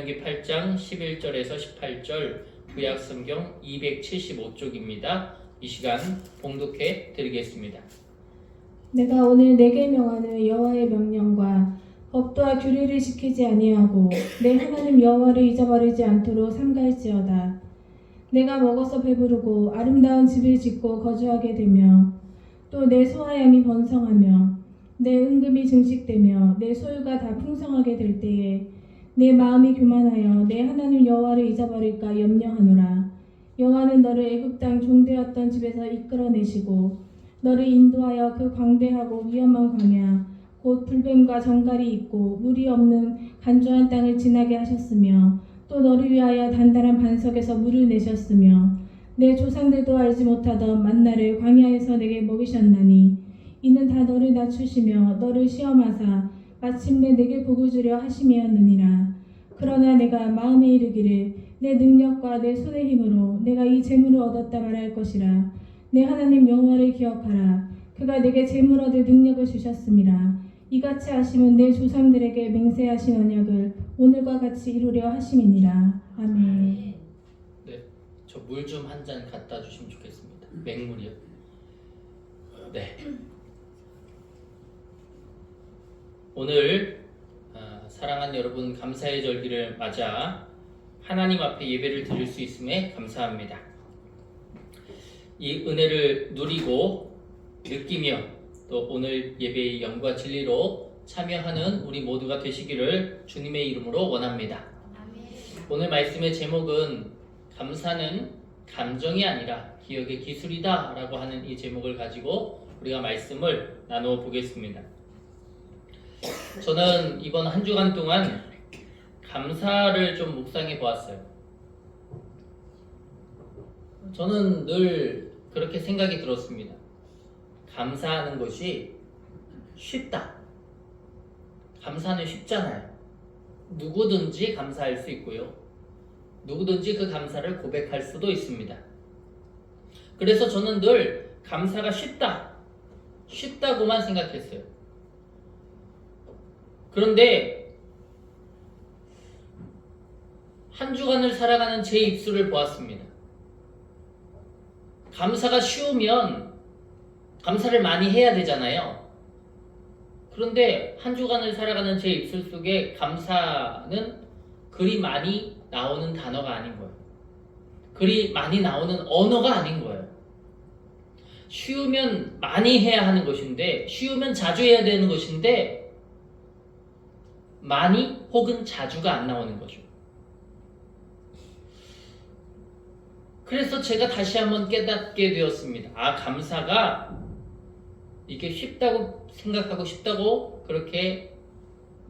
신명기 8장 11절에서 18절 구약성경 275쪽입니다. 이 시간 봉독해 드리겠습니다. 내가 오늘 내게 명하는 여호와의 명령과 법도와 규례를 지키지 아니하고 내 하나님 여호와를 잊어버리지 않도록 삼가할지어다. 내가 먹어서 배부르고 아름다운 집을 짓고 거주하게 되며 또 내 소와 양이 번성하며 내 은금이 증식되며 내 소유가 다 풍성하게 될 때에 내 마음이 교만하여 내 하나님 여호와를 잊어버릴까 염려하노라. 여호와는 너를 애굽 땅 종되었던 집에서 이끌어내시고 너를 인도하여 그 광대하고 위험한 광야 곧 불뱀과 정갈이 있고 물이 없는 간조한 땅을 지나게 하셨으며 또 너를 위하여 단단한 반석에서 물을 내셨으며 내 조상들도 알지 못하던 만나를 광야에서 내게 먹이셨나니 이는 다 너를 낮추시며 너를 시험하사 마침내 내게 복을 주려 하심이었느니라. 그러나 내가 마음에 이르기를 내 능력과 내 손의 힘으로 내가 이 재물을 얻었다 말할 것이라. 내 하나님 여호와를 기억하라. 그가 내게 재물 얻을 능력을 주셨음이라. 이같이 하심은 내 조상들에게 맹세하신 언약을 오늘과 같이 이루려 하심이니라. 아멘. 네, 저 물 좀 한 잔 갖다 주시면 좋겠습니다. 맹물이요. 네. 오늘 사랑하는 여러분, 감사의 절기를 맞아 하나님 앞에 예배를 드릴 수 있음에 감사합니다. 이 은혜를 누리고 느끼며 또 오늘 예배의 영과 진리로 참여하는 우리 모두가 되시기를 주님의 이름으로 원합니다. 오늘 말씀의 제목은 감사는 감정이 아니라 기억의 기술이다 라고 하는 이 제목을 가지고 우리가 말씀을 나누어 보겠습니다. 저는 이번 한 주간 동안 감사를 좀 묵상해 보았어요. 저는 늘 그렇게 생각이 들었습니다. 감사하는 것이 쉽다. 감사는 쉽잖아요. 누구든지 감사할 수 있고요. 누구든지 그 감사를 고백할 수도 있습니다. 그래서 저는 늘 감사가 쉽다고만 생각했어요. 그런데 한 주간을 살아가는 제 입술을 보았습니다. 감사가 쉬우면 감사를 많이 해야 되잖아요. 그런데 한 주간을 살아가는 제 입술 속에 감사는 그리 많이 나오는 단어가 아닌 거예요. 그리 많이 나오는 언어가 아닌 거예요. 쉬우면 많이 해야 하는 것인데, 쉬우면 자주 해야 되는 것인데 많이 혹은 자주가 안 나오는 거죠. 그래서 제가 다시 한번 깨닫게 되었습니다. 감사가 이게 쉽다고 생각하고 쉽다고 그렇게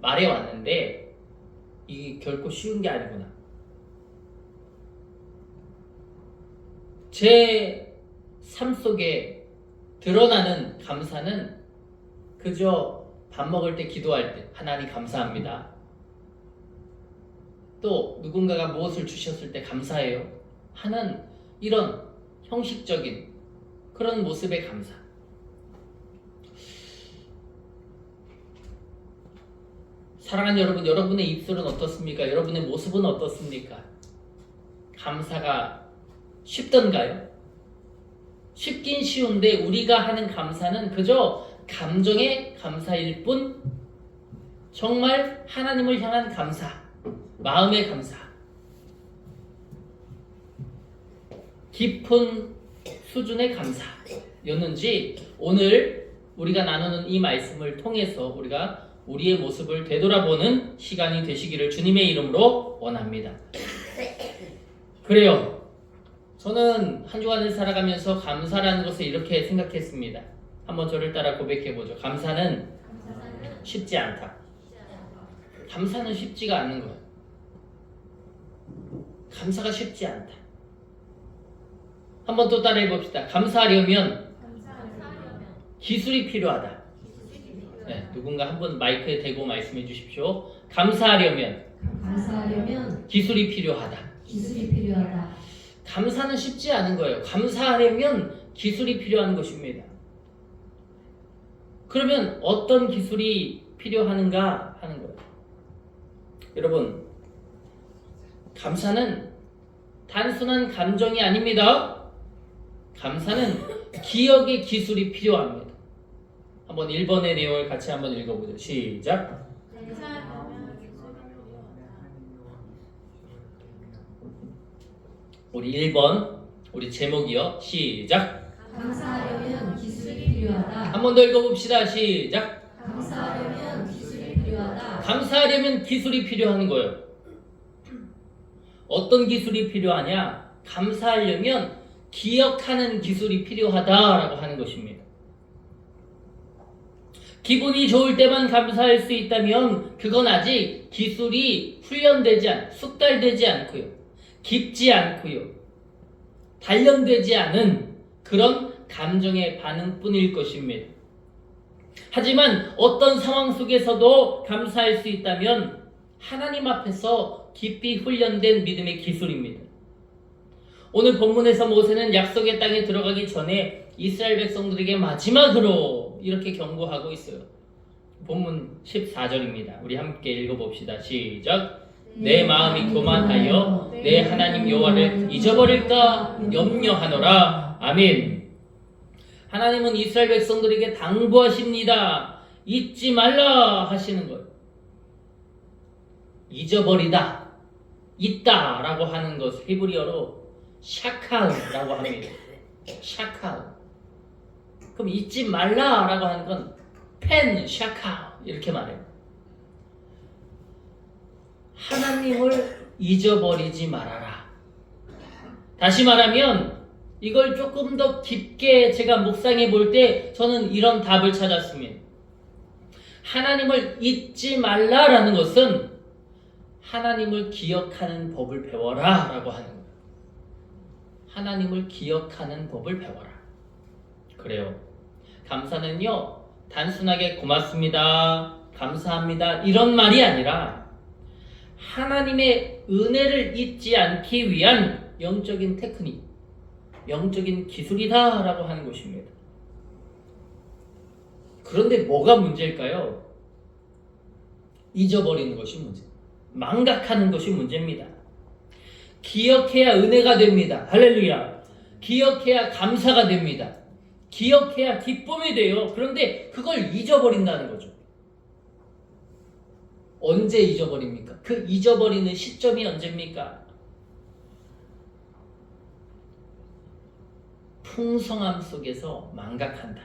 말해왔는데 이게 결코 쉬운 게 아니구나. 제 삶 속에 드러나는 감사는 그저 밥 먹을 때 기도할 때 하나님 감사합니다. 또 누군가가 무엇을 주셨을 때 감사해요 하는 이런 형식적인 그런 모습의 감사. 사랑하는 여러분, 여러분의 입술은 어떻습니까? 여러분의 모습은 어떻습니까? 감사가 쉽던가요? 쉽긴 쉬운데 우리가 하는 감사는 그저 감정의 감사일 뿐, 정말 하나님을 향한 감사, 마음의 감사, 깊은 수준의 감사였는지 오늘 우리가 나누는 이 말씀을 통해서 우리가 우리의 모습을 되돌아보는 시간이 되시기를 주님의 이름으로 원합니다. 그래요. 저는 한 주간을 살아가면서 감사라는 것을 이렇게 생각했습니다. 한번 저를 따라 고백해보죠. 감사는 쉽지 않다. 감사는 쉽지가 않는 거예요. 감사가 쉽지 않다. 한번 또 따라해 봅시다. 감사하려면 기술이 필요하다. 네, 누군가 한번 마이크에 대고 말씀해 주십시오. 감사하려면 기술이 필요하다. 감사는 쉽지 않은 거예요. 감사하려면 기술이 필요한 것입니다. 그러면 어떤 기술이 필요한가 하는 거예요. 여러분, 감사는 단순한 감정이 아닙니다. 감사는 기억의 기술이 필요합니다. 한번 1번의 내용을 같이 한번 읽어보죠. 시작. 우리 1번 우리 제목이요. 시작. 감사하려면 기술이 필요하다. 한 번 더 읽어봅시다. 시작. 감사하려면 기술이 필요하다. 감사하려면 기술이 필요한 거예요. 어떤 기술이 필요하냐? 감사하려면 기억하는 기술이 필요하다라고 하는 것입니다. 기분이 좋을 때만 감사할 수 있다면 그건 아직 기술이 숙달되지 않고요. 깊지 않고요. 단련되지 않은 그런 감정의 반응뿐일 것입니다. 하지만 어떤 상황 속에서도 감사할 수 있다면 하나님 앞에서 깊이 훈련된 믿음의 기술입니다. 오늘 본문에서 모세는 약속의 땅에 들어가기 전에 이스라엘 백성들에게 마지막으로 이렇게 경고하고 있어요. 본문 14절입니다. 우리 함께 읽어봅시다. 시작. 내 마음이 교만하여 내 하나님 여호와를 잊어버릴까 염려하노라. 아멘. 하나님은 이스라엘 백성들에게 당부하십니다. 잊지 말라 하시는 것. 잊어버리다, 잊다 라고 하는 것 히브리어로 샤카우라고 합니다. 샤카우. 그럼 잊지 말라 라고 하는 건 펜 샤카우 이렇게 말해요. 하나님을 잊어버리지 말아라. 다시 말하면 이걸 조금 더 깊게 제가 묵상해 볼 때 저는 이런 답을 찾았습니다. 하나님을 잊지 말라라는 것은 하나님을 기억하는 법을 배워라 라고 하는 거예요. 하나님을 기억하는 법을 배워라. 그래요. 감사는요 단순하게 고맙습니다, 감사합니다 이런 말이 아니라 하나님의 은혜를 잊지 않기 위한 영적인 테크닉, 영적인 기술이다 라고 하는 것입니다. 그런데 뭐가 문제일까요? 잊어버리는 것이 문제, 망각하는 것이 문제입니다. 기억해야 은혜가 됩니다. 할렐루야. 기억해야 감사가 됩니다. 기억해야 기쁨이 돼요. 그런데 그걸 잊어버린다는 거죠. 언제 잊어버립니까? 그 잊어버리는 시점이 언제입니까? 풍성함 속에서 망각한다.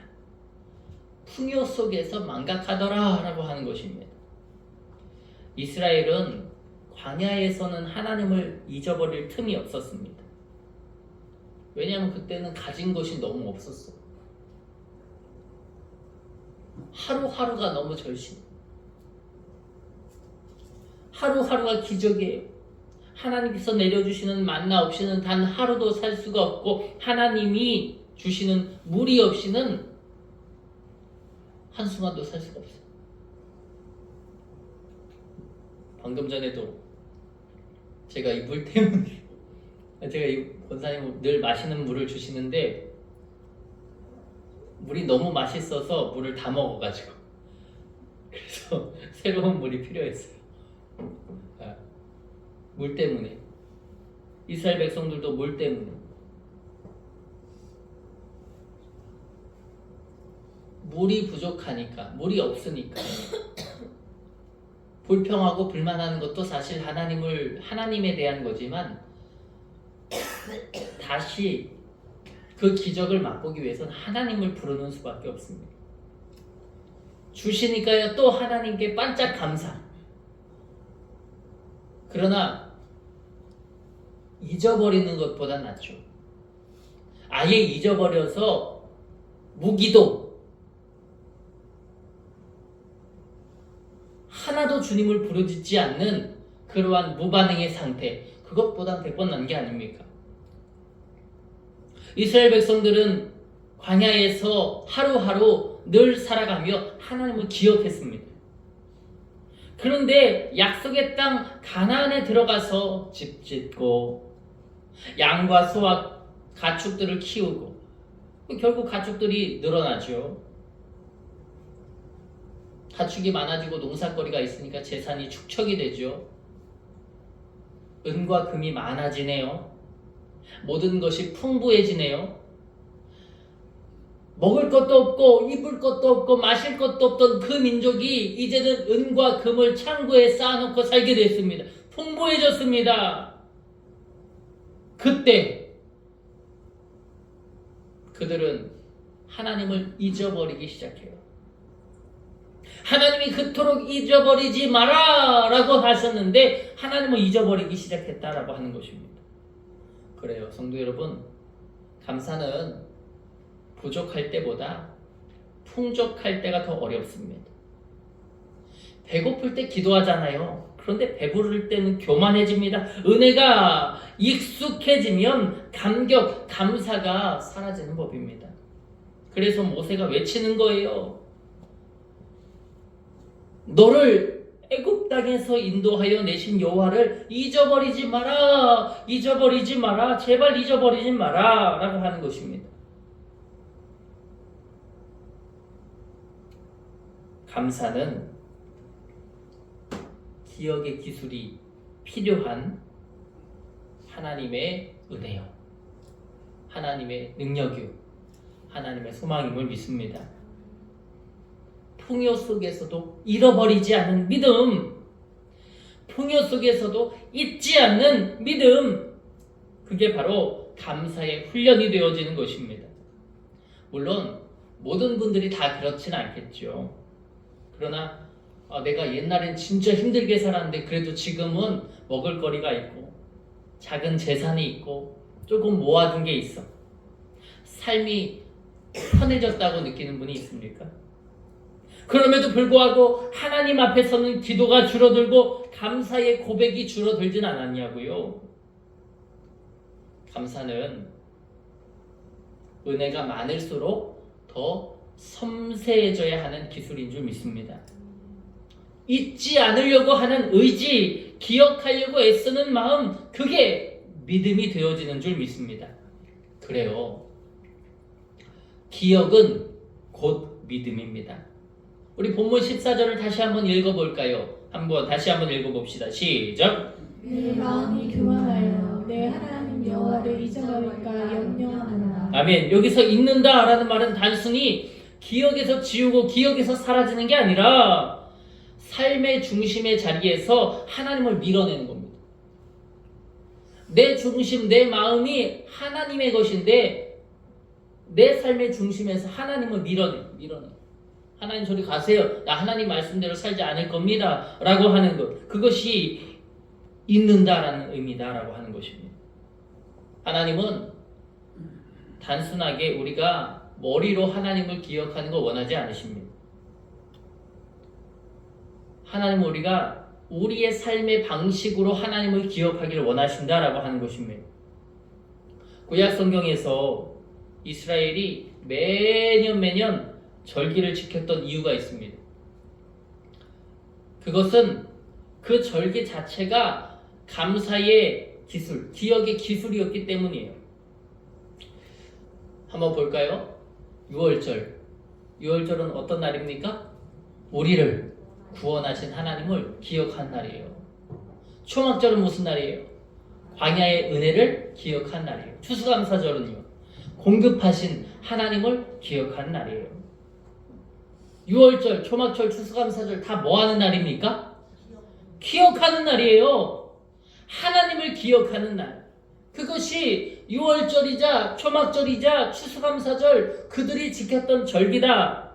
풍요 속에서 망각하더라 라고 하는 것입니다. 이스라엘은 광야에서는 하나님을 잊어버릴 틈이 없었습니다. 왜냐하면 그때는 가진 것이 너무 없었어. 하루하루가 너무 절신. 하루하루가 기적이에요. 하나님께서 내려주시는 만나 없이는 단 하루도 살 수가 없고 하나님이 주시는 물이 없이는 한순간도 살 수가 없어요. 방금 전에도 제가 이 물 때문에 제가 이 권사님 늘 마시는 물을 주시는데 물이 너무 맛있어서 물을 다 먹어가지고 그래서 새로운 물이 필요했어요. 물 때문에. 이스라엘 백성들도 물 때문에. 물이 부족하니까, 물이 없으니까 불평하고 불만하는 것도 사실 하나님에 대한 거지만 다시 그 기적을 맛보기 위해서는 하나님을 부르는 수밖에 없습니다. 주시니까요 또 하나님께 반짝 감사. 그러나 잊어버리는 것보다 낫죠. 아예 잊어버려서 무기도 하나도 주님을 부르짖지 않는 그러한 무반응의 상태, 그것보단 100번 난 게 아닙니까? 이스라엘 백성들은 광야에서 하루하루 늘 살아가며 하나님을 기억했습니다. 그런데 약속의 땅 가나안에 들어가서 집 짓고 양과 소와 가축들을 키우고 결국 가축들이 늘어나죠. 가축이 많아지고 농사거리가 있으니까 재산이 축적이 되죠. 은과 금이 많아지네요. 모든 것이 풍부해지네요. 먹을 것도 없고 입을 것도 없고 마실 것도 없던 그 민족이 이제는 은과 금을 창고에 쌓아놓고 살게 됐습니다. 풍부해졌습니다. 그때 그들은 하나님을 잊어버리기 시작해요. 하나님이 그토록 잊어버리지 마라 라고 하셨는데 하나님을 잊어버리기 시작했다라고 하는 것입니다. 그래요. 성도 여러분, 감사는 부족할 때보다 풍족할 때가 더 어렵습니다. 배고플 때 기도하잖아요. 그런데 배부를 때는 교만해집니다. 은혜가 익숙해지면 감격, 감사가 사라지는 법입니다. 그래서 모세가 외치는 거예요. 너를 애굽 땅에서 인도하여 내신 여호와를 잊어버리지 마라, 잊어버리지 마라, 제발 잊어버리지 마라 라고 하는 것입니다. 감사는 기억의 기술이 필요한 하나님의 은혜요, 하나님의 능력이요, 하나님의 소망임을 믿습니다. 풍요 속에서도 잃어버리지 않는 믿음, 풍요 속에서도 잊지 않는 믿음, 그게 바로 감사의 훈련이 되어지는 것입니다. 물론 모든 분들이 다 그렇지는 않겠죠. 그러나 내가 옛날엔 진짜 힘들게 살았는데 그래도 지금은 먹을 거리가 있고 작은 재산이 있고 조금 모아둔 게 있어, 삶이 편해졌다고 느끼는 분이 있습니까? 그럼에도 불구하고 하나님 앞에서는 기도가 줄어들고 감사의 고백이 줄어들진 않았냐고요. 감사는 은혜가 많을수록 더 섬세해져야 하는 기술인 줄 믿습니다. 잊지 않으려고 하는 의지, 기억하려고 애쓰는 마음, 그게 믿음이 되어지는 줄 믿습니다. 그래요. 기억은 곧 믿음입니다. 우리 본문 14절을 다시 한번 읽어볼까요? 다시 한번 읽어봅시다. 시작! 내 마음이 교만하여 내 하나님 여호와를 잊어버릴까 염려하노라. 아멘. 여기서 잊는다 라는 말은 단순히 기억에서 지우고 기억에서 사라지는 게 아니라 삶의 중심의 자리에서 하나님을 밀어내는 겁니다. 내 중심, 내 마음이 하나님의 것인데 내 삶의 중심에서 하나님을 밀어내. 하나님 저리 가세요. 나 하나님 말씀대로 살지 않을 겁니다 라고 하는 것, 그것이 잊는다라는 의미다라고 하는 것입니다. 하나님은 단순하게 우리가 머리로 하나님을 기억하는 걸 원하지 않으십니다. 하나님은 우리가 우리의 삶의 방식으로 하나님을 기억하기를 원하신다라고 하는 것입니다. 구약 성경에서 이스라엘이 매년 절기를 지켰던 이유가 있습니다. 그것은 그 절기 자체가 감사의 기술, 기억의 기술이었기 때문이에요. 한번 볼까요? 6월절. 6월절은 어떤 날입니까? 우리를 구원하신 하나님을 기억한 날이에요. 초막절은 무슨 날이에요? 광야의 은혜를 기억한 날이에요. 추수감사절은요, 공급하신 하나님을 기억한 날이에요. 6월절, 초막절, 추수감사절 다 뭐하는 날입니까? 기억하는 날이에요. 하나님을 기억하는 날. 그것이 6월절이자 초막절이자 추수감사절, 그들이 지켰던 절기다.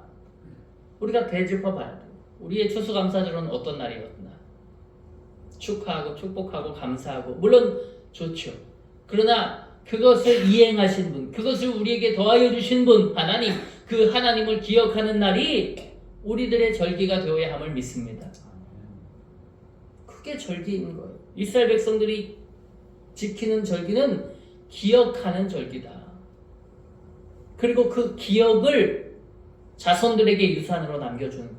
우리가 되짚어봐야 돼요. 우리의 추수감사절은 어떤 날이었나? 축하하고 축복하고 감사하고 물론 좋죠. 그러나 그것을 이행하신 분, 그것을 우리에게 더하여 주신 분 하나님, 그 하나님을 기억하는 날이 우리들의 절기가 되어야 함을 믿습니다. 그게 절기인 거예요. 이스라엘 백성들이 지키는 절기는 기억하는 절기다. 그리고 그 기억을 자손들에게 유산으로 남겨주는 거예요.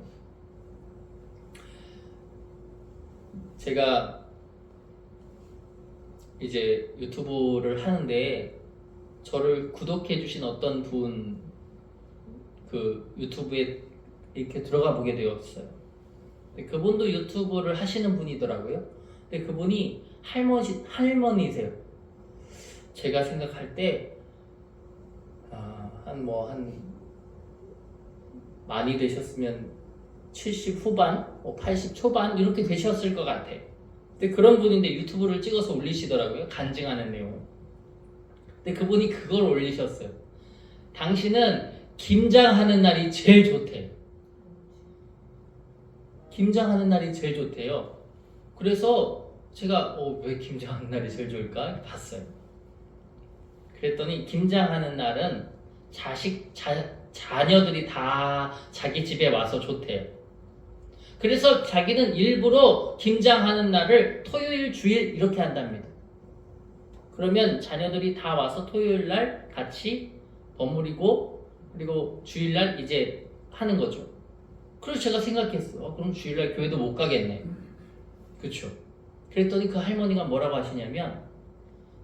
제가 이제 유튜브를 하는데 저를 구독해 주신 어떤 분, 그 유튜브에 이렇게 들어가 보게 되었어요. 그분도 유튜브를 하시는 분이더라고요. 근데 그분이 할머니세요. 제가 생각할 때 한 많이 되셨으면 70 후반, 80 초반 이렇게 되셨을 것 같아. 근데 그런 분인데 유튜브를 찍어서 올리시더라고요. 간증하는 내용. 근데 그분이 그걸 올리셨어요. 당신은 김장하는 날이 제일 좋대. 김장하는 날이 제일 좋대요. 그래서 제가 왜 김장하는 날이 제일 좋을까 봤어요. 그랬더니 김장하는 날은 자녀들이 다 자기 집에 와서 좋대요. 그래서 자기는 일부러 김장하는 날을 토요일, 주일 이렇게 한답니다. 그러면 자녀들이 다 와서 토요일 날 같이 버무리고 그리고 주일 날 이제 하는 거죠. 그래서 제가 생각했어. 그럼 주일 날 교회도 못 가겠네. 그쵸? 그랬더니 그 할머니가 뭐라고 하시냐면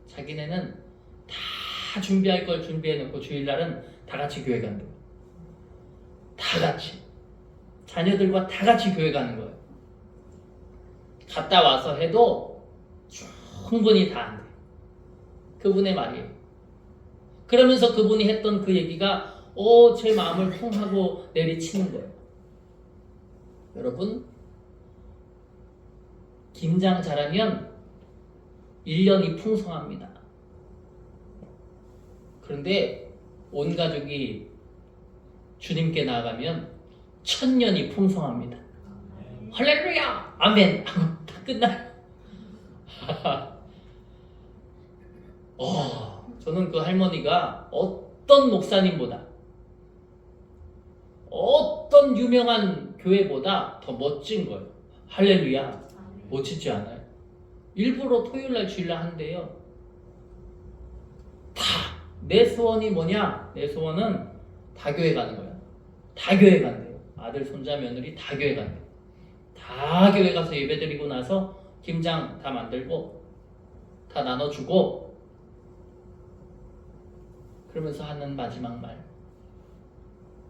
자기네는 다 준비할 걸 준비해놓고 주일날은 다 같이 교회 간대요. 다 같이. 자녀들과 다 같이 교회 가는 거예요. 갔다 와서 해도 충분히 다 안 돼. 그분의 말이에요. 그러면서 그분이 했던 그 얘기가 제 마음을 쿵 하고 내리치는 거예요. 여러분, 김장 잘하면 1년이 풍성합니다. 그런데 온 가족이 주님께 나아가면 1000년이 풍성합니다. 할렐루야! 아멘! 하고 다 끝나요. 저는 그 할머니가 어떤 목사님보다 어떤 유명한 교회보다 더 멋진 거예요. 할렐루야! 멋지지 않아요? 일부러 토요일날 주일날 한대요. 다! 내 소원이 뭐냐? 내 소원은 다 교회 가는 거야. 다 교회 간대요. 아들, 손자, 며느리 다 교회 간대요. 다 교회 가서 예배 드리고 나서 김장 다 만들고 다 나눠주고 그러면서 하는 마지막 말.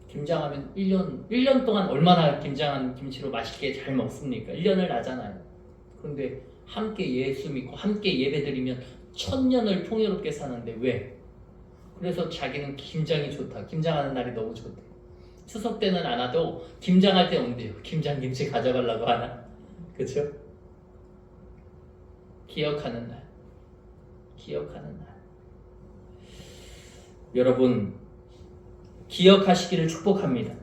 김장하면 1년 동안 얼마나 김장한 김치로 맛있게 잘 먹습니까? 1년을 나잖아요. 그런데 함께 예수 믿고 함께 예배 드리면 1000년을 풍요롭게 사는데 왜? 그래서 자기는 김장이 좋다. 김장하는 날이 너무 좋대. 추석 때는 안 와도 김장할 때 온대요. 김장김치 가져가려고 하나? 그쵸? 기억하는 날. 기억하는 날. 여러분, 기억하시기를 축복합니다.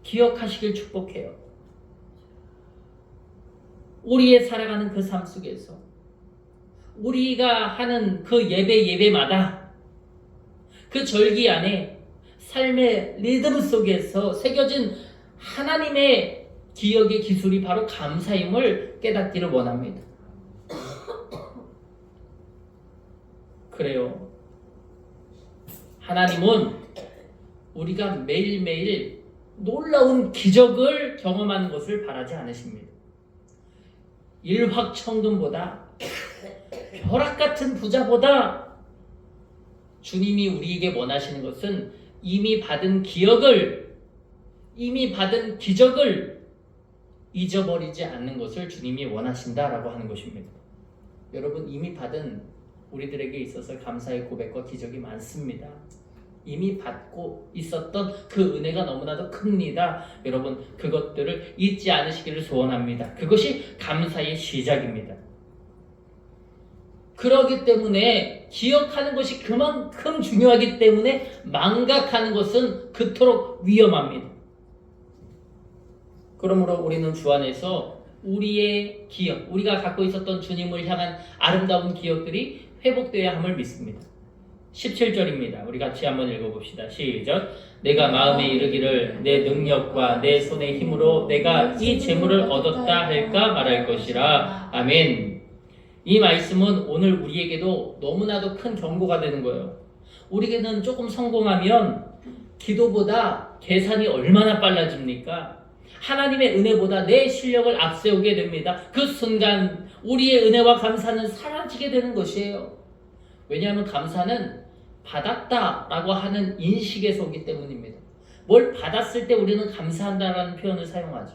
기억하시길 축복해요. 우리의 살아가는 그 삶 속에서 우리가 하는 그 예배마다 그 절기 안에 삶의 리듬 속에서 새겨진 하나님의 기억의 기술이 바로 감사임을 깨닫기를 원합니다. 그래요. 하나님은 우리가 매일매일 놀라운 기적을 경험하는 것을 바라지 않으십니다. 일확천금보다 벼락 같은 부자보다 주님이 우리에게 원하시는 것은 이미 받은 기억을, 이미 받은 기적을 잊어버리지 않는 것을 주님이 원하신다라고 하는 것입니다. 여러분, 이미 받은 우리들에게 있어서 감사의 고백과 기적이 많습니다. 이미 받고 있었던 그 은혜가 너무나도 큽니다. 여러분, 그것들을 잊지 않으시기를 소원합니다. 그것이 감사의 시작입니다. 그러기 때문에 기억하는 것이 그만큼 중요하기 때문에 망각하는 것은 그토록 위험합니다. 그러므로 우리는 주 안에서 우리의 기억, 우리가 갖고 있었던 주님을 향한 아름다운 기억들이 회복되어야 함을 믿습니다. 17절입니다. 우리 같이 한번 읽어봅시다. 시작. 내가 마음에 이르기를 내 능력과 내 손의 힘으로 내가 이 재물을 얻었다 할까 말할 것이라. 아멘. 이 말씀은 오늘 우리에게도 너무나도 큰 경고가 되는 거예요. 우리에게는 조금 성공하면 기도보다 계산이 얼마나 빨라집니까? 하나님의 은혜보다 내 실력을 앞세우게 됩니다. 그 순간 우리의 은혜와 감사는 사라지게 되는 것이에요. 왜냐하면 감사는 받았다라고 하는 인식에서 오기 때문입니다. 뭘 받았을 때 우리는 감사한다라는 표현을 사용하죠.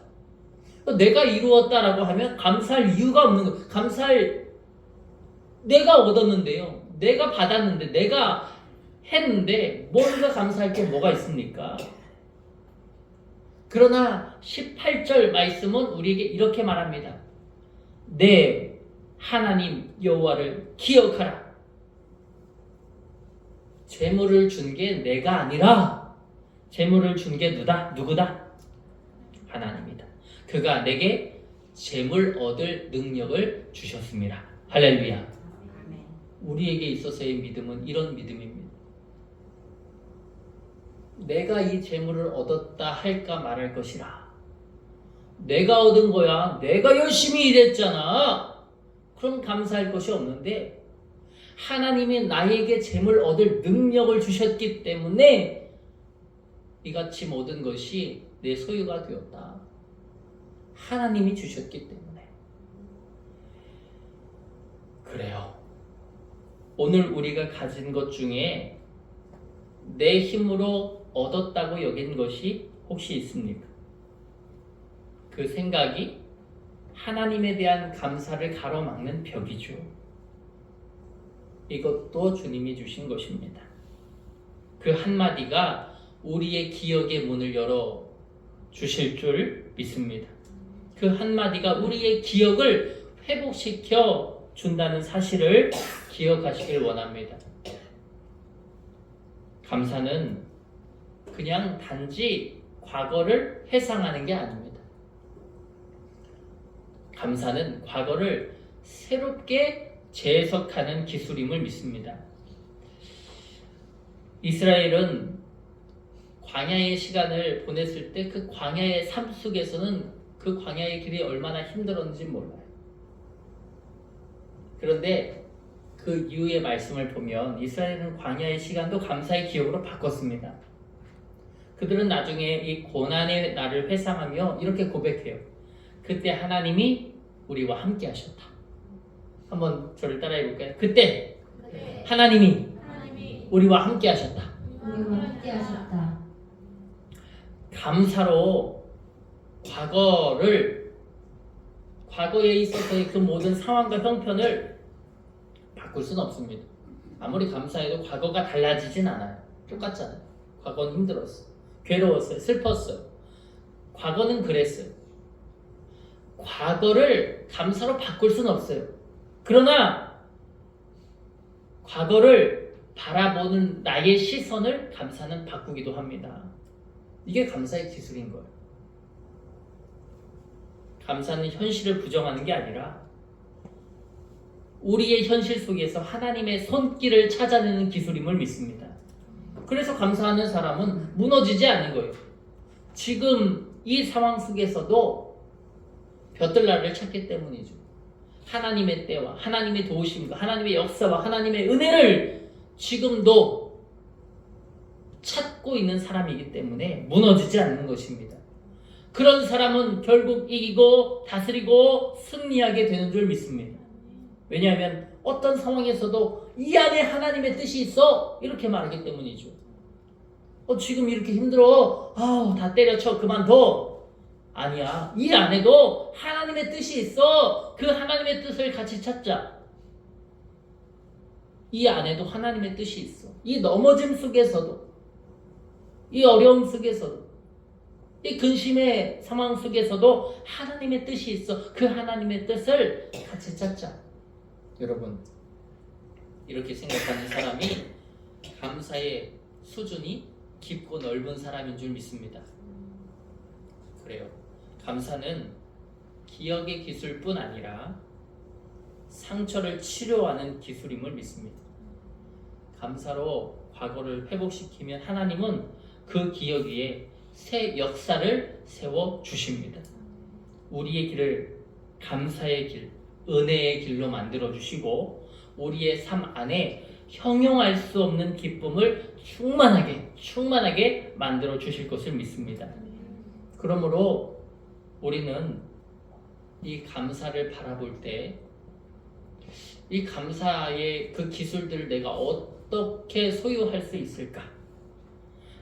내가 이루었다라고 하면 감사할 이유가 없는 거. 감사할 내가 얻었는데요. 내가 받았는데 내가 했는데 뭔가 감사할 게 뭐가 있습니까? 그러나 18절 말씀은 우리에게 이렇게 말합니다. 내 하나님 여호와를 기억하라. 재물을 준 게 내가 아니라 재물을 준 게 누구다? 하나님이다. 그가 내게 재물 얻을 능력을 주셨습니다. 할렐루야. 우리에게 있어서의 믿음은 이런 믿음입니다. 내가 이 재물을 얻었다 할까 말할 것이라. 내가 얻은 거야. 내가 열심히 일했잖아. 그럼 감사할 것이 없는데 하나님이 나에게 재물 얻을 능력을 주셨기 때문에 이같이 모든 것이 내 소유가 되었다. 하나님이 주셨기 때문에. 그래요. 오늘 우리가 가진 것 중에 내 힘으로 얻었다고 여긴 것이 혹시 있습니까? 그 생각이 하나님에 대한 감사를 가로막는 벽이죠. 이것도 주님이 주신 것입니다. 그 한마디가 우리의 기억의 문을 열어 주실 줄 믿습니다. 그 한마디가 우리의 기억을 회복시켜 준다는 사실을 기억하시길 원합니다. 감사는 그냥 단지 과거를 회상하는 게 아닙니다. 감사는 과거를 새롭게 재해석하는 기술임을 믿습니다. 이스라엘은 광야의 시간을 보냈을 때 그 광야의 삶 속에서는 그 광야의 길이 얼마나 힘들었는지 몰라요. 그런데 그 이후의 말씀을 보면 이스라엘은 광야의 시간도 감사의 기억으로 바꿨습니다. 그들은 나중에 이 고난의 날을 회상하며 이렇게 고백해요. 그때 하나님이 우리와 함께 하셨다. 한번 저를 따라해 볼까요? 그때 하나님이 우리와 함께 하셨다. 우리와 함께 하셨다. 감사로 과거에 있어서의 그 모든 상황과 형편을 바꿀 수는 없습니다. 아무리 감사해도 과거가 달라지진 않아요. 똑같잖아요. 과거는 힘들었어. 괴로웠어요. 슬펐어요. 과거는 그랬어요. 과거를 감사로 바꿀 수는 없어요. 그러나 과거를 바라보는 나의 시선을 감사는 바꾸기도 합니다. 이게 감사의 기술인 거예요. 감사는 현실을 부정하는 게 아니라 우리의 현실 속에서 하나님의 손길을 찾아내는 기술임을 믿습니다. 그래서 감사하는 사람은 무너지지 않는 거예요. 지금 이 상황 속에서도 벼들나를 찾기 때문이죠. 하나님의 때와 하나님의 도우심과 하나님의 역사와 하나님의 은혜를 지금도 찾고 있는 사람이기 때문에 무너지지 않는 것입니다. 그런 사람은 결국 이기고 다스리고 승리하게 되는 줄 믿습니다. 왜냐하면 어떤 상황에서도 이 안에 하나님의 뜻이 있어 이렇게 말하기 때문이죠. 지금 이렇게 힘들어. 다 때려쳐. 그만둬. 아니야. 이 안에도 하나님의 뜻이 있어. 그 하나님의 뜻을 같이 찾자. 이 안에도 하나님의 뜻이 있어. 이 넘어짐 속에서도, 이 어려움 속에서도, 이 근심의 상황 속에서도 하나님의 뜻이 있어. 그 하나님의 뜻을 같이 찾자. 여러분, 이렇게 생각하는 사람이 감사의 수준이 깊고 넓은 사람인 줄 믿습니다. 그래요. 감사는 기억의 기술뿐 아니라 상처를 치료하는 기술임을 믿습니다. 감사로 과거를 회복시키면 하나님은 그 기억 위에 새 역사를 세워 주십니다. 우리의 길을 감사의 길, 은혜의 길로 만들어 주시고 우리의 삶 안에 형용할 수 없는 기쁨을 충만하게 만들어 주실 것을 믿습니다. 그러므로 우리는 이 감사를 바라볼 때 이 감사의 그 기술들을 내가 어떻게 소유할 수 있을까?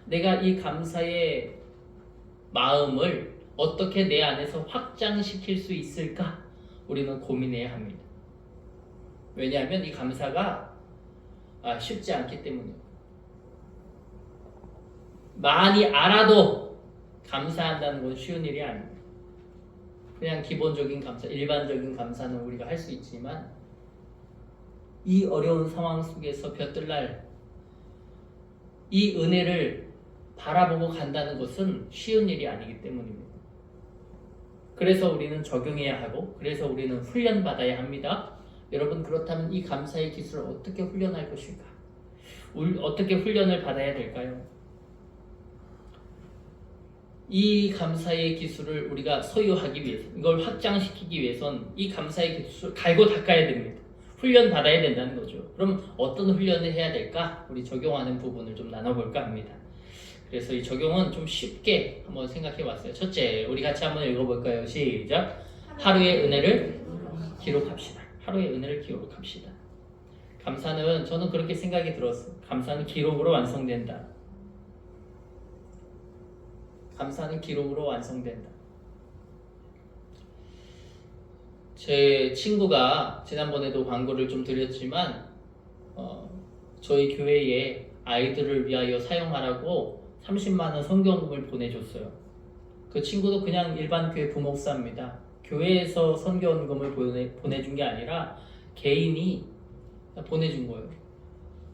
내가 이 감사의 마음을 어떻게 내 안에서 확장시킬 수 있을까? 우리는 고민해야 합니다. 왜냐하면 이 감사가 쉽지 않기 때문이에요. 많이 알아도 감사한다는 건 쉬운 일이 아닙니다. 그냥 기본적인 감사, 일반적인 감사는 우리가 할 수 있지만 이 어려운 상황 속에서 벼뜰날 이 은혜를 바라보고 간다는 것은 쉬운 일이 아니기 때문입니다. 그래서 우리는 적용해야 하고 그래서 우리는 훈련받아야 합니다. 여러분, 그렇다면 이 감사의 기술을 어떻게 훈련할 것일까? 어떻게 훈련을 받아야 될까요? 이 감사의 기술을 우리가 소유하기 위해서, 이걸 확장시키기 위해선 이 감사의 기술을 갈고 닦아야 됩니다. 훈련 받아야 된다는 거죠. 그럼 어떤 훈련을 해야 될까? 우리 적용하는 부분을 좀 나눠볼까 합니다. 그래서 이 적용은 좀 쉽게 한번 생각해 봤어요. 첫째, 우리 같이 한번 읽어볼까요? 시작! 하루의 은혜를 기록합시다. 하루의 은혜를 기록합시다. 감사는, 저는 그렇게 생각이 들었어요. 감사는 기록으로 완성된다. 감사는 기록으로 완성된다. 제 친구가 지난번에도 광고를 좀 드렸지만 저희 교회에 아이들을 위하여 사용하라고 30만 원 선교금을 보내줬어요. 그 친구도 그냥 일반 교회 부목사입니다. 교회에서 선교금을 보내준 게 아니라 개인이 보내준 거예요.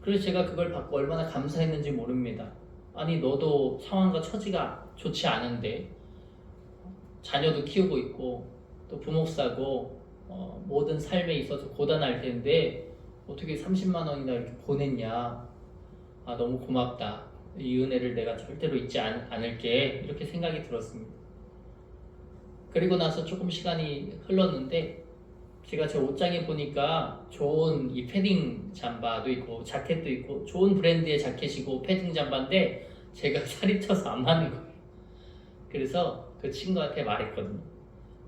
그래서 제가 그걸 받고 얼마나 감사했는지 모릅니다. 아니, 너도 상황과 처지가 좋지 않은데 자녀도 키우고 있고 또 부목사고 모든 삶에 있어서 고단할 텐데 어떻게 30만 원이나 이렇게 보냈냐. 너무 고맙다. 이 은혜를 내가 절대로 잊지 않을게. 이렇게 생각이 들었습니다. 그리고 나서 조금 시간이 흘렀는데 제가 제 옷장에 보니까 좋은 이 패딩 잠바도 있고 자켓도 있고 좋은 브랜드의 자켓이고 패딩 잠바인데 제가 살이 쪄서 안 맞는 거예요. 그래서 그 친구한테 말했거든요.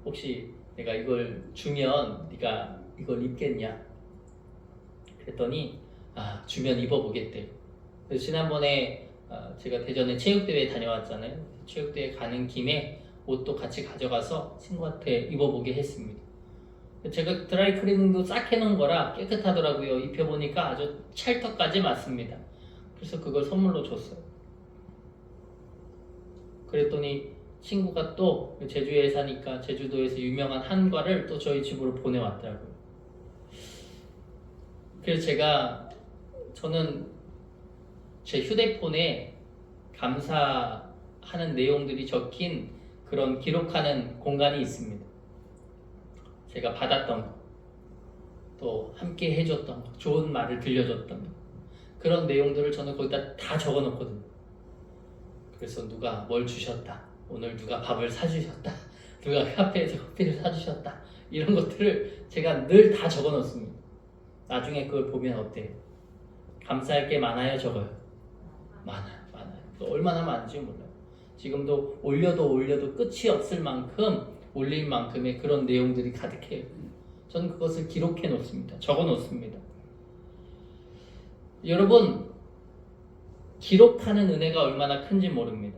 혹시 내가 이걸 주면 네가 이걸 입겠냐? 그랬더니 주면 입어보겠대. 그래서 지난번에 제가 대전에 체육대회 다녀왔잖아요. 체육대회 가는 김에 옷도 같이 가져가서 친구한테 입어보게 했습니다. 제가 드라이클리닝도 싹 해놓은 거라 깨끗하더라고요. 입혀보니까 아주 찰떡까지 맞습니다. 그래서 그걸 선물로 줬어요. 그랬더니 친구가 또 제주에 사니까 제주도에서 유명한 한과를 또 저희 집으로 보내왔더라고요. 그래서 저는 제 휴대폰에 감사하는 내용들이 적힌 그런 기록하는 공간이 있습니다. 제가 받았던 거, 또 함께 해줬던 거, 좋은 말을 들려줬던 거, 그런 내용들을 저는 거기다 다 적어놓거든요. 그래서 누가 뭘 주셨다, 오늘 누가 밥을 사주셨다, 누가 카페에서 커피를 사주셨다, 이런 것들을 제가 늘 다 적어놓습니다. 나중에 그걸 보면 어때요? 감사할 게 많아요, 적어요? 많아요. 또 얼마나 많은지 몰라요. 지금도 올려도 끝이 없을 만큼 올릴 만큼의 그런 내용들이 가득해요. 저는 그것을 기록해 놓습니다. 적어 놓습니다. 여러분, 기록하는 은혜가 얼마나 큰지 모릅니다.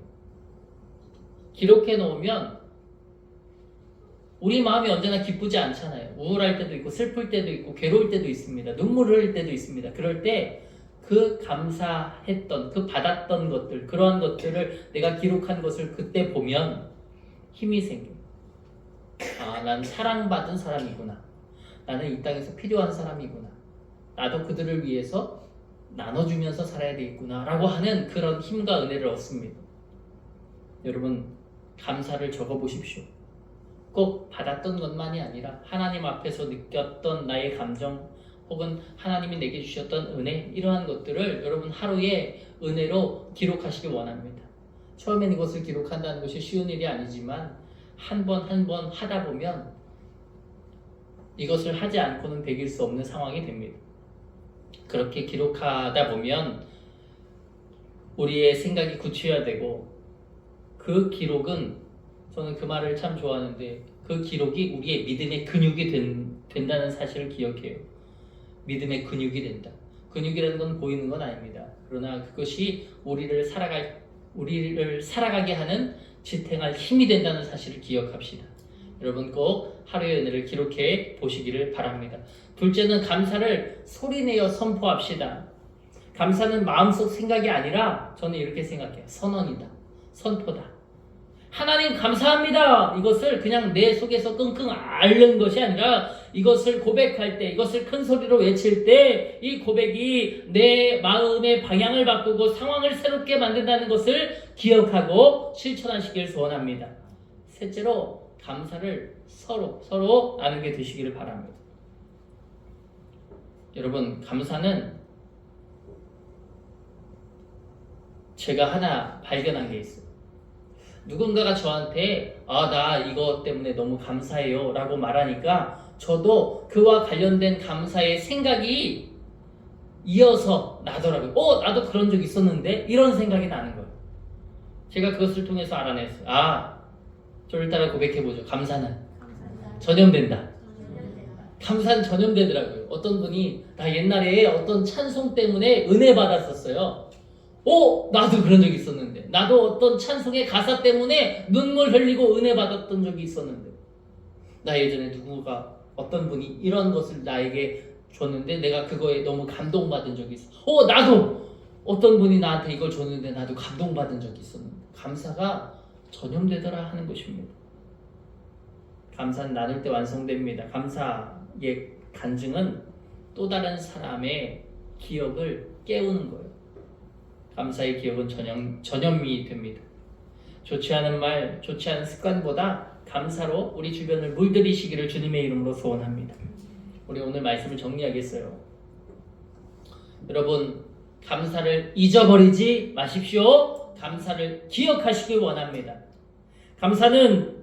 기록해 놓으면 우리 마음이 언제나 기쁘지 않잖아요. 우울할 때도 있고 슬플 때도 있고 괴로울 때도 있습니다. 눈물 흘릴 때도 있습니다. 그럴 때 그 감사했던, 그 받았던 것들, 그러한 것들을 내가 기록한 것을 그때 보면 힘이 생겨요. 난 사랑받은 사람이구나. 나는 이 땅에서 필요한 사람이구나. 나도 그들을 위해서 나눠주면서 살아야 되겠구나 라고 하는 그런 힘과 은혜를 얻습니다. 여러분, 감사를 적어보십시오. 꼭 받았던 것만이 아니라 하나님 앞에서 느꼈던 나의 감정, 혹은 하나님이 내게 주셨던 은혜, 이러한 것들을 여러분 하루에 은혜로 기록하시기 원합니다. 처음엔 이것을 기록한다는 것이 쉬운 일이 아니지만 한 번 한 번 하다 보면 이것을 하지 않고는 되길 수 없는 상황이 됩니다. 그렇게 기록하다 보면 우리의 생각이 구체화되고, 그 기록은, 저는 그 말을 참 좋아하는데, 그 기록이 우리의 믿음의 근육이 된다는 사실을 기억해요. 믿음의 근육이 된다. 근육이라는 건 보이는 건 아닙니다. 그러나 그것이 우리를 살아갈 우리를 살아가게 하는 지탱할 힘이 된다는 사실을 기억합시다. 여러분 꼭 하루의 은혜를 기록해 보시기를 바랍니다. 둘째는 감사를 소리내어 선포합시다. 감사는 마음속 생각이 아니라 저는 이렇게 생각해요. 선언이다. 선포다. 하나님 감사합니다. 이것을 그냥 내 속에서 끙끙 앓는 것이 아니라 이것을 고백할 때, 이것을 큰 소리로 외칠 때 이 고백이 내 마음의 방향을 바꾸고 상황을 새롭게 만든다는 것을 기억하고 실천하시길 소원합니다. 셋째로 감사를 서로 나누게 되시기를 바랍니다. 여러분, 감사는 제가 하나 발견한 게 있어요. 누군가가 저한테 나 이거 때문에 너무 감사해요 라고 말하니까 저도 그와 관련된 감사의 생각이 이어서 나더라고요. 나도 그런 적 있었는데 이런 생각이 나는 거예요. 제가 그것을 통해서 알아냈어요. 저를 따라 고백해보죠. 감사는 전염된다. 감사는 전염되더라고요. 어떤 분이 나 옛날에 어떤 찬송 때문에 은혜 받았었어요. 나도 그런 적이 있었는데, 나도 어떤 찬송의 가사 때문에 눈물 흘리고 은혜 받았던 적이 있었는데, 나 예전에 누군가 어떤 분이 이런 것을 나에게 줬는데 내가 그거에 너무 감동받은 적이 있어. 나도 어떤 분이 나한테 이걸 줬는데 나도 감동받은 적이 있었는데, 감사가 전염되더라 하는 것입니다. 감사는 나눌 때 완성됩니다. 감사의 간증은 또 다른 사람의 기억을 깨우는 거예요. 감사의 기억은 전염이 됩니다. 좋지 않은 말, 좋지 않은 습관보다 감사로 우리 주변을 물들이시기를 주님의 이름으로 소원합니다. 우리 오늘 말씀을 정리하겠어요. 여러분, 감사를 잊어버리지 마십시오. 감사를 기억하시길 원합니다. 감사는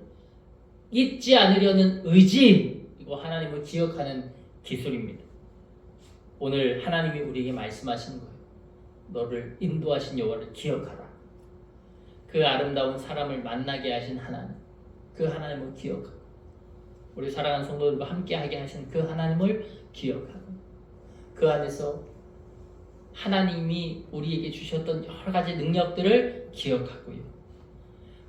잊지 않으려는 의지, 그리고 하나님을 기억하는 기술입니다. 오늘 하나님이 우리에게 말씀하시는 거예요. 너를 인도하신 여호와를 기억하라. 그 아름다운 사람을 만나게 하신 하나님, 그 하나님을 기억하고 우리 사랑하는 성도들과 함께하게 하신 그 하나님을 기억하고 그 안에서 하나님이 우리에게 주셨던 여러 가지 능력들을 기억하고요.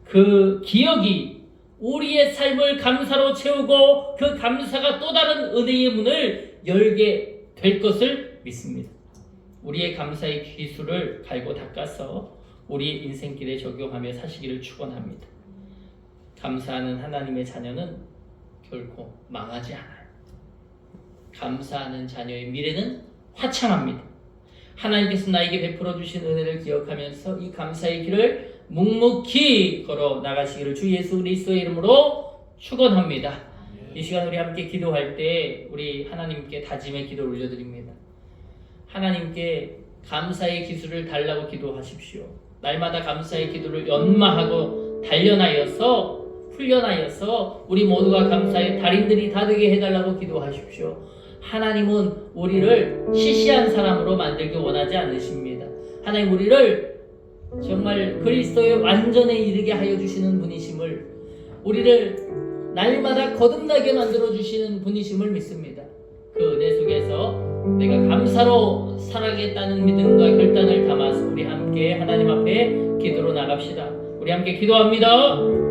그 기억이 우리의 삶을 감사로 채우고 그 감사가 또 다른 은혜의 문을 열게 될 것을 믿습니다. 우리의 감사의 기술을 갈고 닦아서 우리의 인생길에 적용하며 사시기를 축원합니다. 감사하는 하나님의 자녀는 결코 망하지 않아요. 감사하는 자녀의 미래는 화창합니다. 하나님께서 나에게 베풀어 주신 은혜를 기억하면서 이 감사의 길을 묵묵히 걸어 나가시기를 주 예수 그리스도의 이름으로 축원합니다. 이 시간 우리 함께 기도할 때 우리 하나님께 다짐의 기도를 올려드립니다. 하나님께 감사의 기술을 달라고 기도하십시오. 날마다 감사의 기도를 연마하고 단련하여서 훈련하여서 우리 모두가 감사의 달인들이 다 되게 해달라고 기도하십시오. 하나님은 우리를 시시한 사람으로 만들기 원하지 않으십니다. 하나님 우리를 정말 그리스도의 완전에 이르게 하여 주시는 분이심을, 우리를 날마다 거듭나게 만들어 주시는 분이심을 믿습니다. 그 은혜 속에서 내가 감사로 살아가겠다는 믿음과 결단을 담아서 우리 함께 하나님 앞에 기도로 나갑시다. 우리 함께 기도합니다.